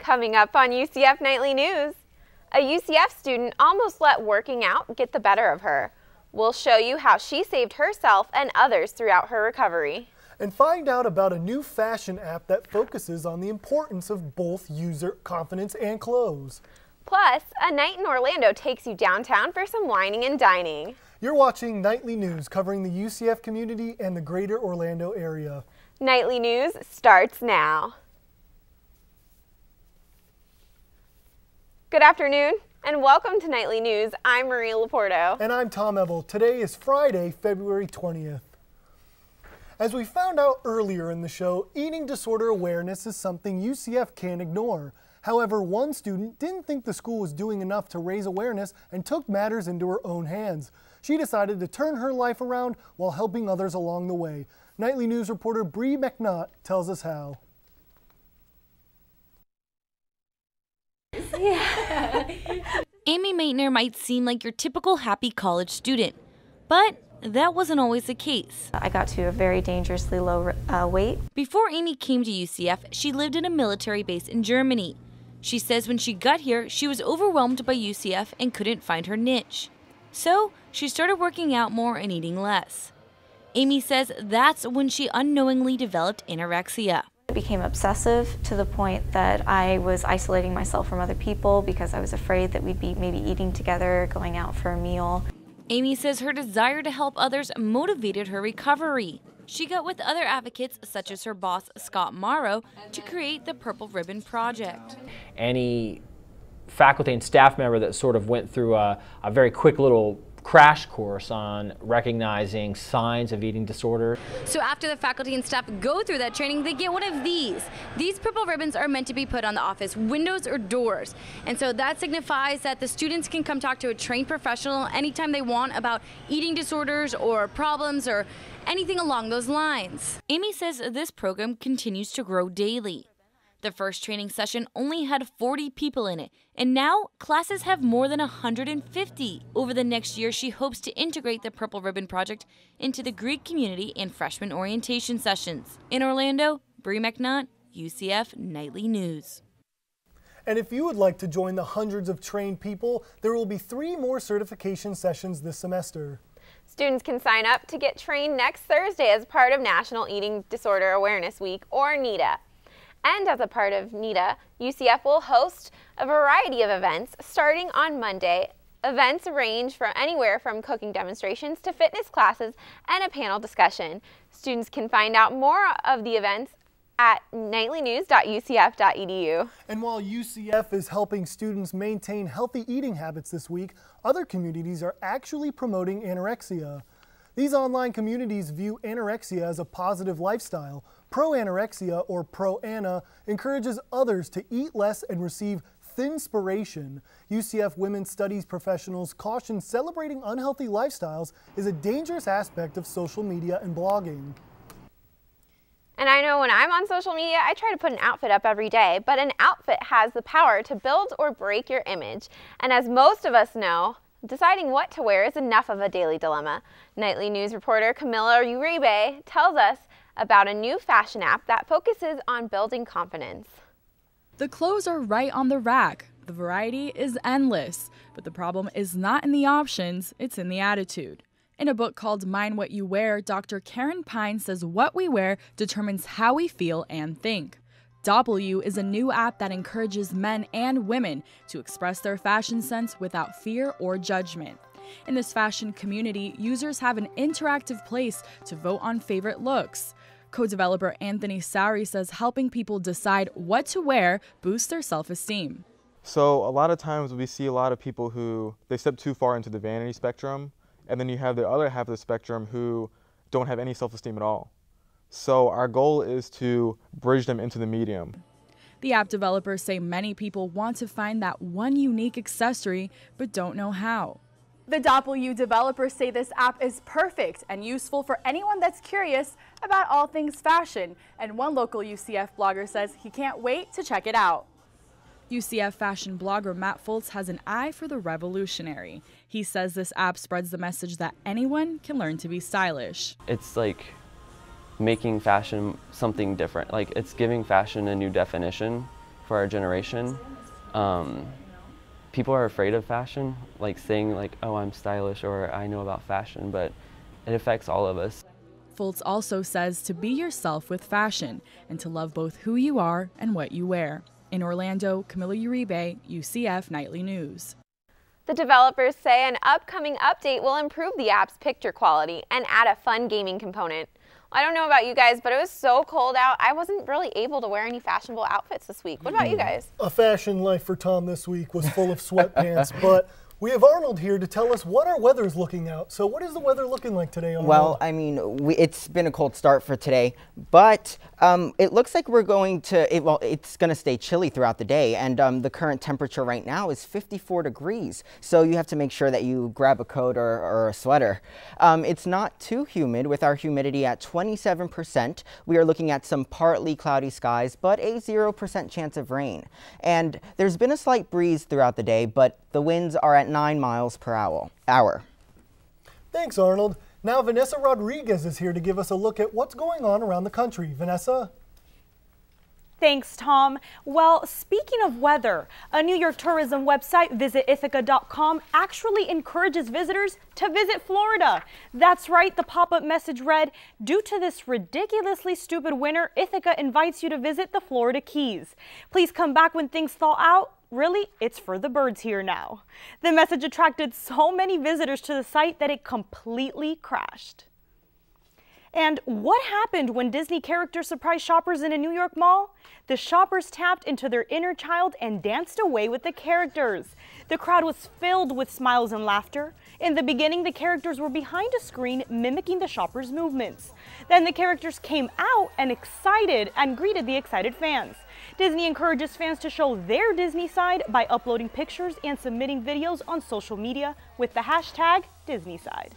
Coming up on UCF Nightly News, a UCF student almost let working out get the better of her. We'll show you how she saved herself and others throughout her recovery. And find out about a new fashion app that focuses on the importance of both user confidence and clothes. Plus, a night in Orlando takes you downtown for some wining and dining. You're watching Nightly News covering the UCF community and the greater Orlando area. Nightly News starts now. Good afternoon and welcome to Nightly News. I'm Maria Laporto. And I'm Tom Ebel. Today is Friday, February 20th. As we found out earlier in the show, eating disorder awareness is something UCF can't ignore. However, one student didn't think the school was doing enough to raise awareness and took matters into her own hands. She decided to turn her life around while helping others along the way. Nightly News reporter Bree McNaught tells us how. Amy Maitner might seem like your typical happy college student, but that wasn't always the case. I got to a very dangerously low weight. Before Amy came to UCF, she lived in a military base in Germany. She says when she got here, she was overwhelmed by UCF and couldn't find her niche. So she started working out more and eating less. Amy says that's when she unknowingly developed anorexia. It became obsessive to the point that I was isolating myself from other people because I was afraid that we'd be maybe eating together, going out for a meal. Amy says her desire to help others motivated her recovery. She got with other advocates, such as her boss, Scott Morrow, to create the Purple Ribbon Project. Any faculty and staff member that sort of went through a very quick little crash course on recognizing signs of eating disorder. So after the faculty and staff go through that training, they get one of these. These purple ribbons are meant to be put on the office windows or doors. And so that signifies that the students can come talk to a trained professional anytime they want about eating disorders or problems or anything along those lines. Amy says this program continues to grow daily. The first training session only had 40 people in it, and now classes have more than 150. Over the next year, she hopes to integrate the Purple Ribbon Project into the Greek community and freshman orientation sessions. In Orlando, Bree McNaught, UCF Nightly News. And if you would like to join the hundreds of trained people, there will be 3 more certification sessions this semester. Students can sign up to get trained next Thursday as part of National Eating Disorder Awareness Week, or NEDA. And as a part of NEDA, UCF will host a variety of events starting on Monday. Events range from anywhere from cooking demonstrations to fitness classes and a panel discussion. Students can find out more of the events at nightlynews.ucf.edu. And while UCF is helping students maintain healthy eating habits this week, other communities are actually promoting anorexia. These online communities view anorexia as a positive lifestyle. Pro-anorexia, or Pro-Ana, encourages others to eat less and receive thinspiration. UCF women's studies professionals caution celebrating unhealthy lifestyles is a dangerous aspect of social media and blogging. And I know when I'm on social media, I try to put an outfit up every day, but an outfit has the power to build or break your image. And as most of us know, deciding what to wear is enough of a daily dilemma. Nightly News reporter Camila Uribe tells us about a new fashion app that focuses on building confidence. The clothes are right on the rack. The variety is endless, but the problem is not in the options, it's in the attitude. In a book called Mind What You Wear, Dr. Karen Pine says what we wear determines how we feel and think. W is a new app that encourages men and women to express their fashion sense without fear or judgment. In this fashion community, users have an interactive place to vote on favorite looks. Co-developer Anthony Sowry says helping people decide what to wear boosts their self-esteem. So a lot of times we see a lot of people who they step too far into the vanity spectrum, and then you have the other half of the spectrum who don't have any self-esteem at all. So our goal is to bridge them into the medium. The app developers say many people want to find that one unique accessory but don't know how. The W developers say this app is perfect and useful for anyone that's curious about all things fashion, and one local UCF blogger says he can't wait to check it out. UCF fashion blogger Matt Foltz has an eye for the revolutionary. He says this app spreads the message that anyone can learn to be stylish. It's like making fashion something different. Like, it's giving fashion a new definition for our generation. People are afraid of fashion, like saying like, oh, I'm stylish or I know about fashion, but it affects all of us. Foltz also says to be yourself with fashion and to love both who you are and what you wear. In Orlando, Camila Uribe, UCF Nightly News. The developers say an upcoming update will improve the app's picture quality and add a fun gaming component. I don't know about you guys, but it was so cold out, I wasn't really able to wear any fashionable outfits this week. What about you guys? A fashion life for Tom this week was full of sweatpants, but we have Arnold here to tell us what our weather's looking out. So what is the weather looking like today, Arnold? Well, I mean, it's been a cold start for today, but it looks like we're going to, it's going to stay chilly throughout the day, and the current temperature right now is 54 degrees. So you have to make sure that you grab a coat or a sweater. It's not too humid with our humidity at 27%. We are looking at some partly cloudy skies, but a 0% chance of rain. And there's been a slight breeze throughout the day, but the winds are at 9 miles per hour. Thanks, Arnold. Now Vanessa Rodriguez is here to give us a look at what's going on around the country. Vanessa? Thanks, Tom. Well, speaking of weather, a New York tourism website, visitithaca.com, actually encourages visitors to visit Florida. That's right, the pop-up message read, due to this ridiculously stupid winter, Ithaca invites you to visit the Florida Keys. Please come back when things thaw out. Really, it's for the birds here now. The message attracted so many visitors to the site that it completely crashed. And what happened when Disney characters surprised shoppers in a New York mall? The shoppers tapped into their inner child and danced away with the characters. The crowd was filled with smiles and laughter. In the beginning, the characters were behind a screen mimicking the shoppers' movements. Then the characters came out and greeted the excited fans. Disney encourages fans to show their Disney side by uploading pictures and submitting videos on social media with the hashtag DisneySide.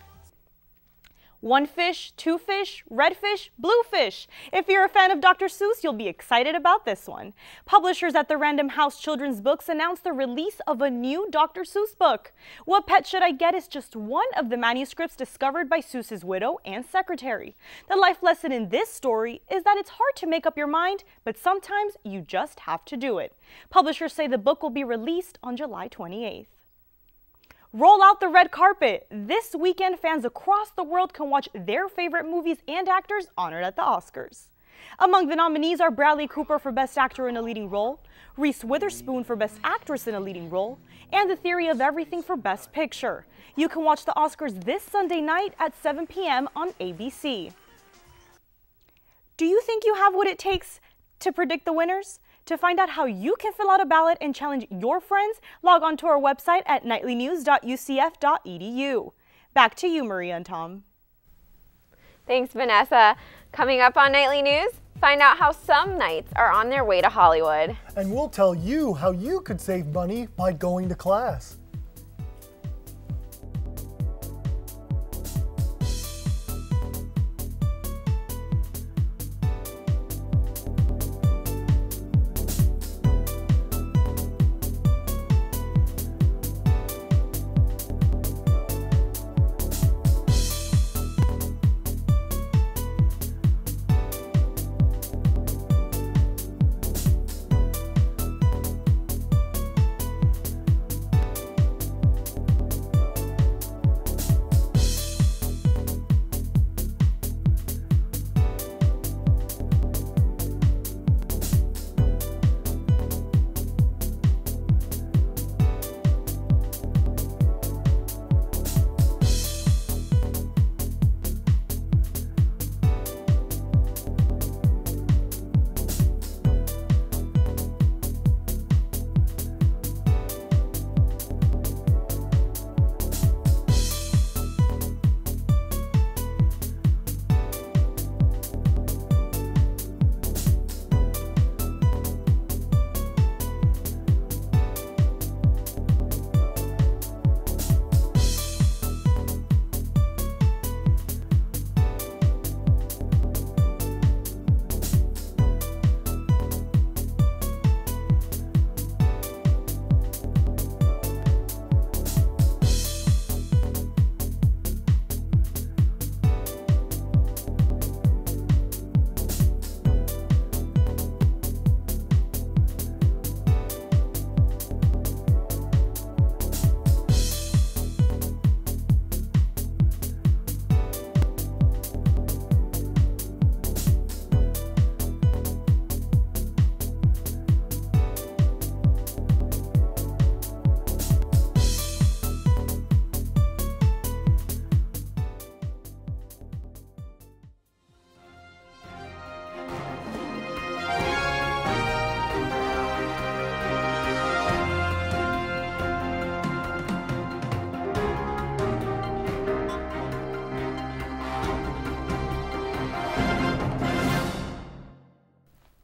One fish, two fish, red fish, blue fish. If you're a fan of Dr. Seuss, you'll be excited about this one. Publishers at the Random House Children's Books announced the release of a new Dr. Seuss book. What Pet Should I Get is just one of the manuscripts discovered by Seuss's widow and secretary. The life lesson in this story is that it's hard to make up your mind, but sometimes you just have to do it. Publishers say the book will be released on July 28th. Roll out the red carpet. This weekend, fans across the world can watch their favorite movies and actors honored at the Oscars. Among the nominees are Bradley Cooper for Best Actor in a Leading Role, Reese Witherspoon for Best Actress in a Leading Role, and The Theory of Everything for Best Picture. You can watch the Oscars this Sunday night at 7 p.m. on ABC. Do you think you have what it takes to predict the winners? To find out how you can fill out a ballot and challenge your friends, log on to our website at nightlynews.ucf.edu. Back to you, Maria and Tom. Thanks, Vanessa. Coming up on Nightly News, find out how some knights are on their way to Hollywood. And we'll tell you how you could save money by going to class.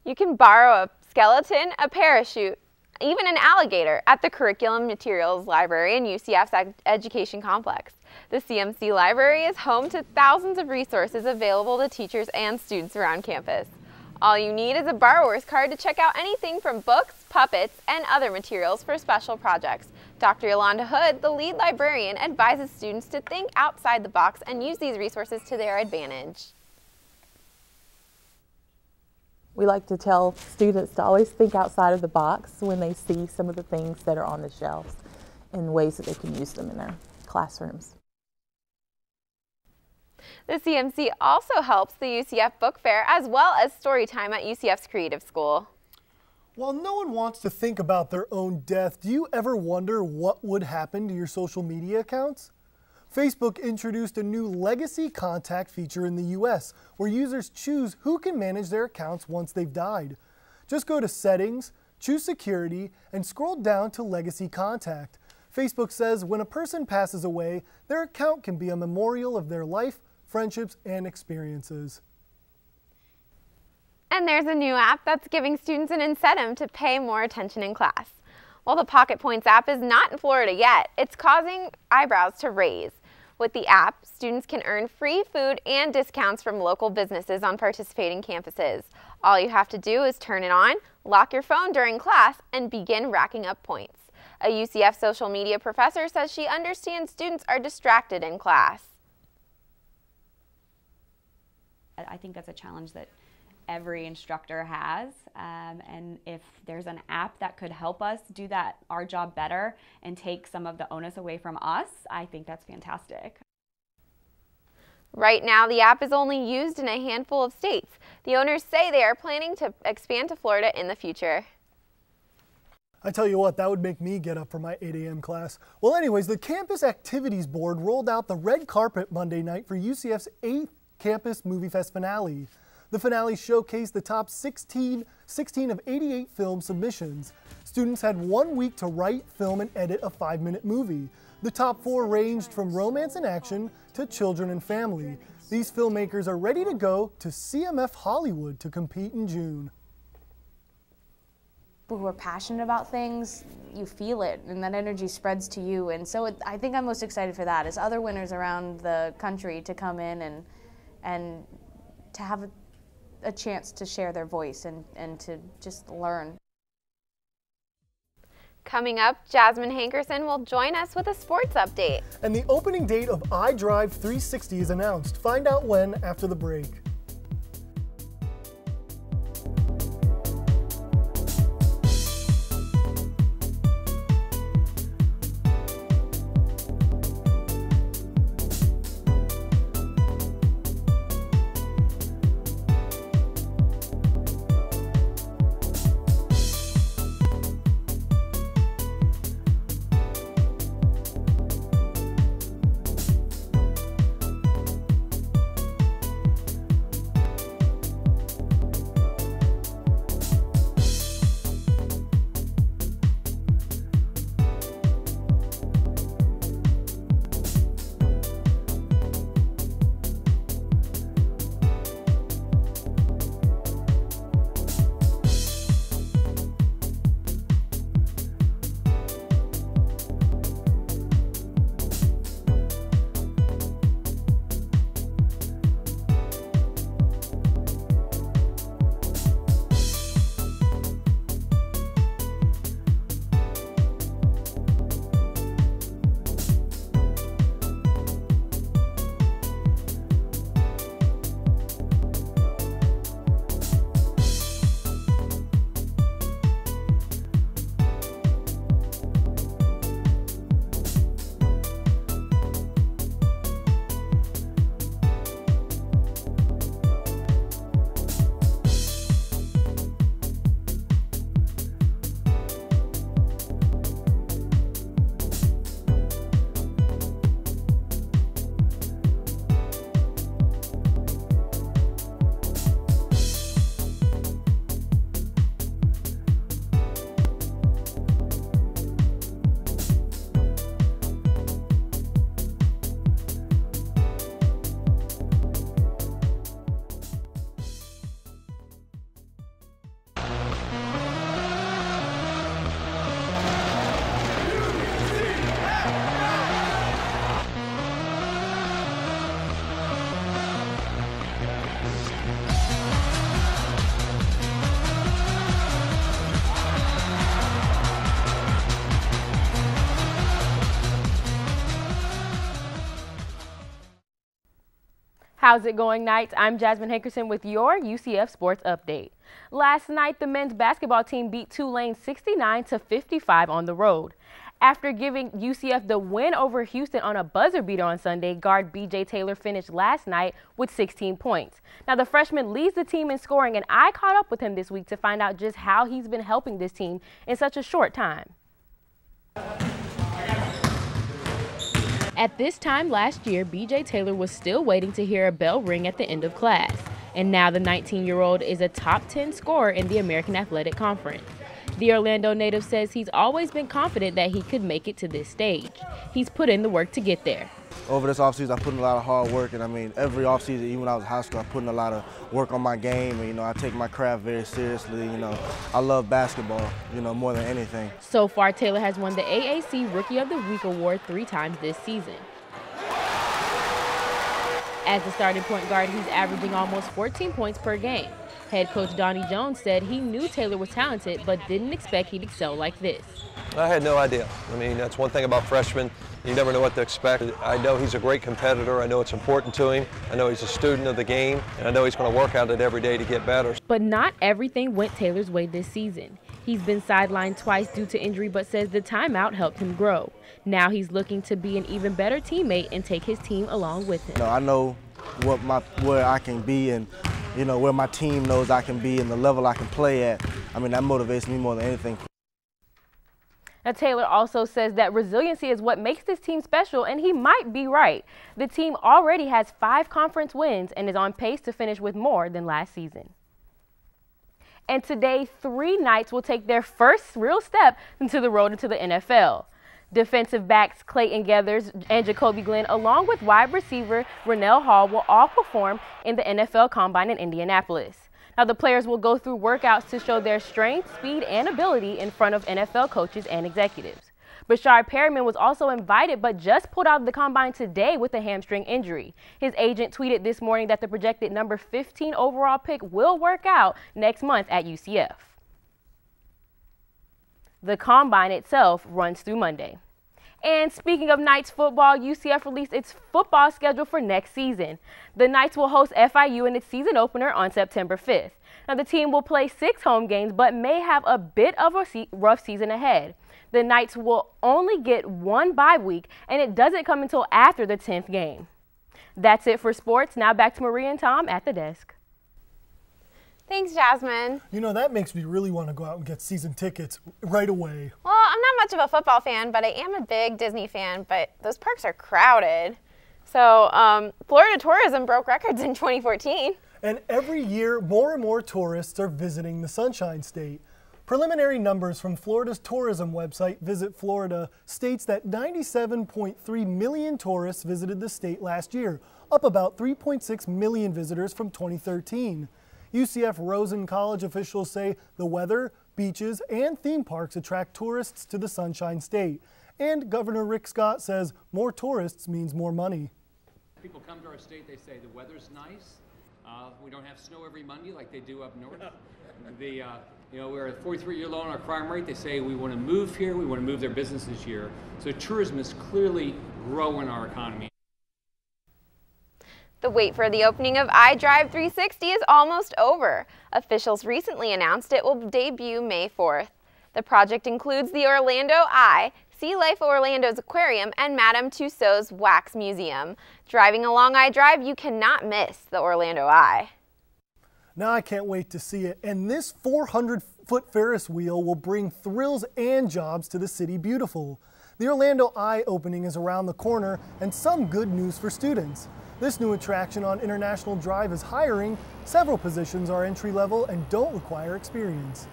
You can borrow a skeleton, a parachute, even an alligator at the Curriculum Materials Library in UCF's Education Complex. The CMC Library is home to thousands of resources available to teachers and students around campus. All you need is a borrower's card to check out anything from books, puppets, and other materials for special projects. Dr. Yolanda Hood, the lead librarian, advises students to think outside the box and use these resources to their advantage. We like to tell students to always think outside of the box when they see some of the things that are on the shelves and ways that they can use them in their classrooms. The CMC also helps the UCF Book Fair as well as story time at UCF's Creative School. While no one wants to think about their own death, do you ever wonder what would happen to your social media accounts? Facebook introduced a new legacy contact feature in the US where users choose who can manage their accounts once they've died. Just go to Settings, choose Security, and scroll down to Legacy Contact. Facebook says when a person passes away, their account can be a memorial of their life, friendships, and experiences. And there's a new app that's giving students an incentive to pay more attention in class. While the Pocket Points app is not in Florida yet, it's causing eyebrows to raise. With the app, students can earn free food and discounts from local businesses on participating campuses. All you have to do is turn it on, lock your phone during class, and begin racking up points. A UCF social media professor says she understands students are distracted in class. I think that's a challenge that every instructor has, and if there's an app that could help us do that, our job better, and take some of the onus away from us, I think that's fantastic. Right now, the app is only used in a handful of states. The owners say they are planning to expand to Florida in the future. I tell you what, that would make me get up for my 8 a.m. class. Well, anyways, the Campus Activities Board rolled out the red carpet Monday night for UCF's 8th Campus Movie Fest finale. The finale showcased the top 16 of 88 film submissions. Students had 1 week to write, film, and edit a 5-minute movie. The top 4 ranged from romance and action to children and family. These filmmakers are ready to go to CMF Hollywood to compete in June. People who are passionate about things, you feel it, and that energy spreads to you. And so I think I'm most excited for that, is other winners around the country to come in and to have a chance to share their voice and to just learn. Coming up, Jasmine Hankerson will join us with a sports update. And the opening date of iDrive 360 is announced. Find out when after the break. How's it going, Knights? I'm Jasmine Hankerson with your UCF Sports Update. Last night, the men's basketball team beat Tulane 69-55 on the road. After giving UCF the win over Houston on a buzzer beater on Sunday, guard B.J. Taylor finished last night with 16 points. Now, the freshman leads the team in scoring, and I caught up with him this week to find out just how he's been helping this team in such a short time. At this time last year, B.J. Taylor was still waiting to hear a bell ring at the end of class, and now the 19-year-old is a top 10 scorer in the American Athletic Conference. The Orlando native says he's always been confident that he could make it to this stage. He's put in the work to get there. Over this offseason, I put in a lot of hard work, and I mean, every offseason, even when I was in high school, I put in a lot of work on my game, and, I take my craft very seriously. I love basketball, more than anything. So far, Taylor has won the AAC Rookie of the Week award 3 times this season. As the starting point guard, he's averaging almost 14 points per game. Head coach Donnie Jones said he knew Taylor was talented, but didn't expect he'd excel like this. I had no idea. I mean, that's one thing about freshmen. You never know what to expect. I know he's a great competitor. I know it's important to him. I know he's a student of the game, and I know he's going to work at it every day to get better. But not everything went Taylor's way this season. He's been sidelined twice due to injury, but says the timeout helped him grow. Now he's looking to be an even better teammate and take his team along with him. I know where I can be, and where my team knows I can be, and the level I can play at. I mean, that motivates me more than anything. Now, Taylor also says that resiliency is what makes this team special, and he might be right. The team already has 5 conference wins and is on pace to finish with more than last season. And today, 3 Knights will take their first real step into the road into the NFL. Defensive backs Clayton Geathers and Jacoby Glenn, along with wide receiver Rennell Hall, will all perform in the NFL Combine in Indianapolis. Now, the players will go through workouts to show their strength, speed, and ability in front of NFL coaches and executives. Bashard Perryman was also invited, but just pulled out of the Combine today with a hamstring injury. His agent tweeted this morning that the projected number 15 overall pick will work out next month at UCF. The Combine itself runs through Monday. And speaking of Knights football, UCF released its football schedule for next season. The Knights will host FIU in its season opener on September 5th. Now, the team will play 6 home games, but may have a bit of a rough season ahead. The Knights will only get 1 bye week, and it doesn't come until after the 10th game. That's it for sports. Now back to Maria and Tom at the desk. Thanks, Jasmine. That makes me really want to go out and get season tickets right away. Well, I'm not much of a football fan, but I am a big Disney fan, but those parks are crowded. So Florida tourism broke records in 2014. And every year, more and more tourists are visiting the Sunshine State. Preliminary numbers from Florida's tourism website, Visit Florida, states that 97.3 million tourists visited the state last year, up about 3.6 million visitors from 2013. UCF Rosen College officials say the weather, beaches, and theme parks attract tourists to the Sunshine State. And Governor Rick Scott says more tourists means more money. People come to our state, they say the weather's nice. We don't have snow every Monday like they do up north. We're at 43-year low on our crime rate. They say we want to move here, we want to move their businesses here. So tourism is clearly growing our economy. The wait for the opening of iDrive 360 is almost over. Officials recently announced it will debut May 4th. The project includes the Orlando Eye, Sea Life Orlando's Aquarium, and Madame Tussauds Wax Museum. Driving along iDrive, you cannot miss the Orlando Eye. Now I can't wait to see it. And this 400-foot Ferris wheel will bring thrills and jobs to the City Beautiful. The Orlando Eye opening is around the corner, and some good news for students. This new attraction on International Drive is hiring. Several positions are entry-level and don't require experience.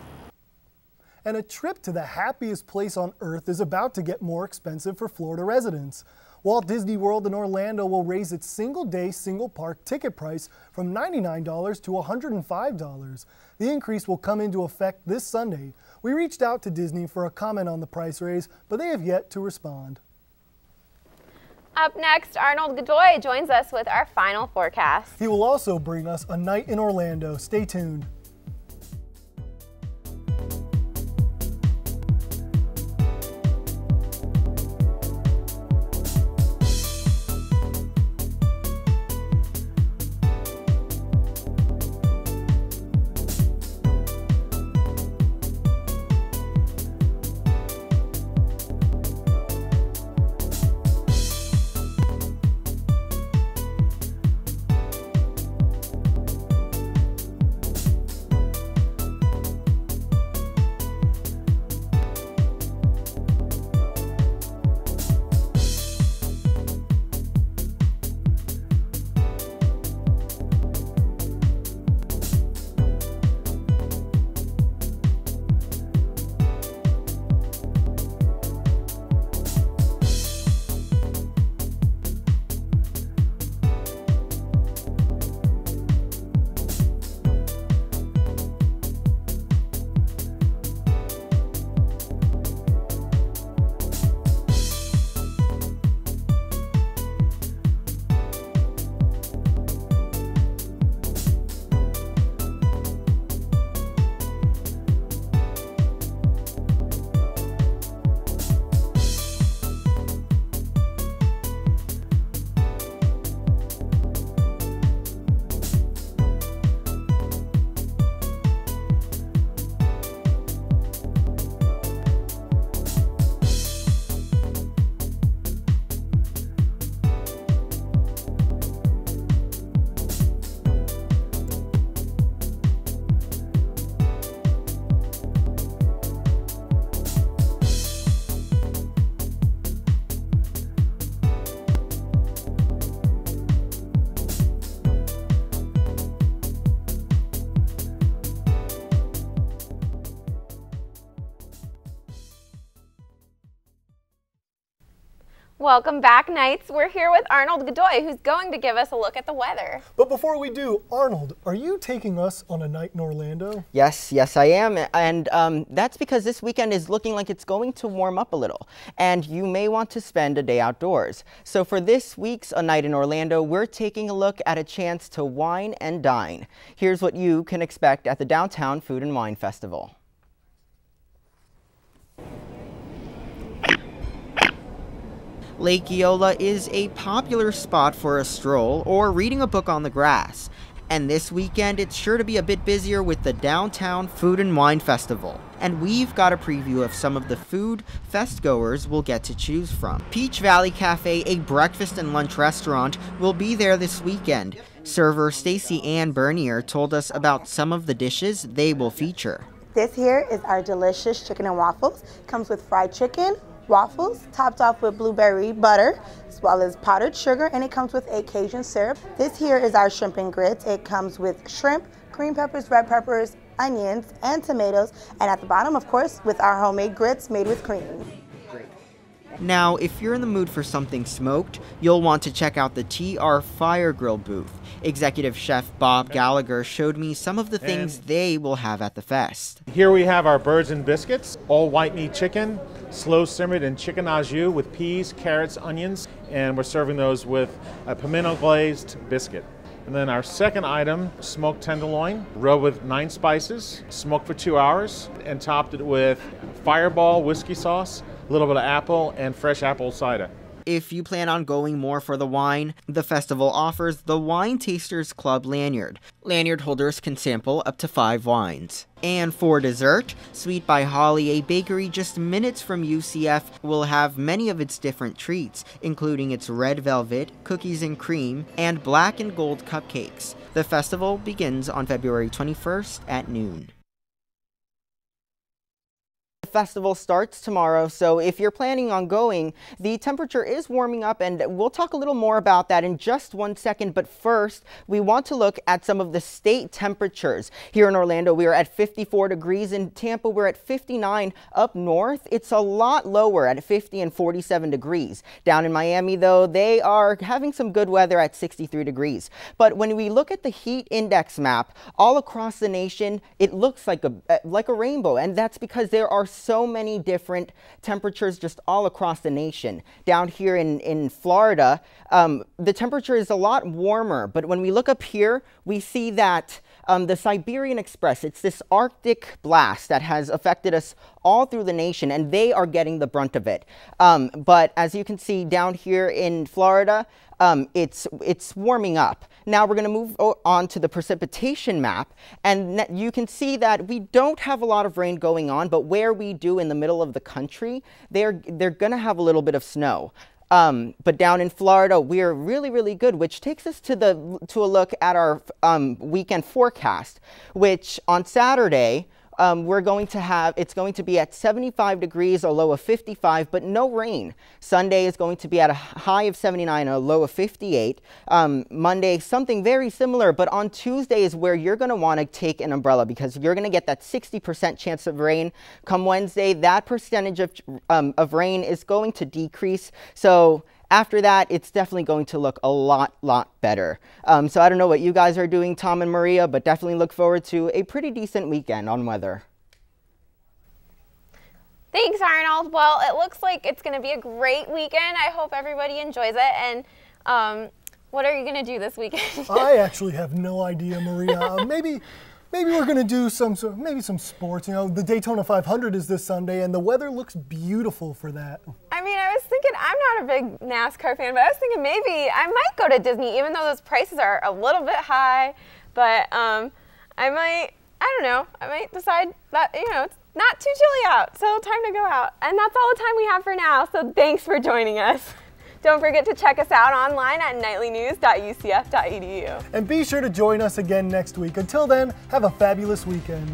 And a trip to the happiest place on earth is about to get more expensive for Florida residents. Walt Disney World in Orlando will raise its single-day, single-park ticket price from $99 to $105. The increase will come into effect this Sunday. We reached out to Disney for a comment on the price raise, but they have yet to respond. Up next, Arnold Godoy joins us with our final forecast. He will also bring us a night in Orlando. Stay tuned. Welcome back, Knights. We're here with Arnold Godoy, who's going to give us a look at the weather. But before we do, Arnold, are you taking us on a night in Orlando? Yes, I am. And that's because this weekend is looking like it's going to warm up a little. And you may want to spend a day outdoors. So for this week's A Night in Orlando, we're taking a look at a chance to wine and dine. Here's what you can expect at the Downtown Food and Wine Festival. Lake Eola is a popular spot for a stroll or reading a book on the grass. And this weekend, it's sure to be a bit busier with the Downtown Food and Wine Festival. And we've got a preview of some of the food festgoers will get to choose from. Peach Valley Cafe, a breakfast and lunch restaurant, will be there this weekend. Server Stacey Ann Bernier told us about some of the dishes they will feature. This here is our delicious chicken and waffles. Comes with fried chicken, waffles, topped off with blueberry butter, as well as powdered sugar, and it comes with a Cajun syrup. This here is our shrimp and grits. It comes with shrimp, green peppers, red peppers, onions, and tomatoes, and at the bottom, of course, with our homemade grits made with cream. Now, if you're in the mood for something smoked, you'll want to check out the TR Fire Grill booth. Executive Chef Bob Gallagher showed me some of the things they will have at the fest. Here we have our birds and biscuits, all white meat chicken, slow simmered in chicken au jus with peas, carrots, onions, and we're serving those with a pimento glazed biscuit. And then our second item, smoked tenderloin, rubbed with 9 spices, smoked for 2 hours, and topped it with Fireball whiskey sauce, a little bit of apple, and fresh apple cider. If you plan on going more for the wine, the festival offers the Wine Tasters Club lanyard. Lanyard holders can sample up to 5 wines. And for dessert, Sweet by Holly, a bakery just minutes from UCF, will have many of its different treats, including its red velvet, cookies and cream, and black and gold cupcakes. The festival begins on February 21st at noon. The festival starts tomorrow, so if you're planning on going, the temperature is warming up, and we'll talk a little more about that in just 1 second. But first, we want to look at some of the state temperatures. Here in Orlando, we are at 54 degrees. In Tampa, we're at 59. Up north, it's a lot lower at 50 and 47 degrees. Down in Miami, though, they are having some good weather at 63 degrees. But when we look at the heat index map all across the nation, it looks like a rainbow, and that's because there are so many different temperatures just all across the nation. Down here in Florida, the temperature is a lot warmer, but when we look up here, we see that the Siberian Express, it's this Arctic blast that has affected us all through the nation, and they are getting the brunt of it. But as you can see down here in Florida, it's warming up. Now we're going to move on to the precipitation map, and you can see that we don't have a lot of rain going on, but where we do in the middle of the country, they're going to have a little bit of snow. But down in Florida, we're really, really good, which takes us to a look at our weekend forecast, which on Saturday, it's going to be at 75 degrees, a low of 55, but no rain. Sunday is going to be at a high of 79, a low of 58. Monday, something very similar, but on Tuesday is where you're going to want to take an umbrella because you're going to get that 60% chance of rain. Come Wednesday, that percentage of rain is going to decrease. So after that, it's definitely going to look a lot better. So I don't know what you guys are doing, Tom and Maria, but definitely look forward to a pretty decent weekend on weather. Thanks, Arnold. Well, it looks like it's going to be a great weekend. I hope everybody enjoys it. And what are you going to do this weekend? I actually have no idea, Maria. Maybe we're going to do some sports. You know, the Daytona 500 is this Sunday, and the weather looks beautiful for that. I mean, I was thinking, I'm not a big NASCAR fan, but I was thinking maybe I might go to Disney, even though those prices are a little bit high. But I don't know, I might decide that, it's not too chilly out, so time to go out. And that's all the time we have for now, so thanks for joining us. Don't forget to check us out online at nightlynews.ucf.edu. And be sure to join us again next week. Until then, have a fabulous weekend.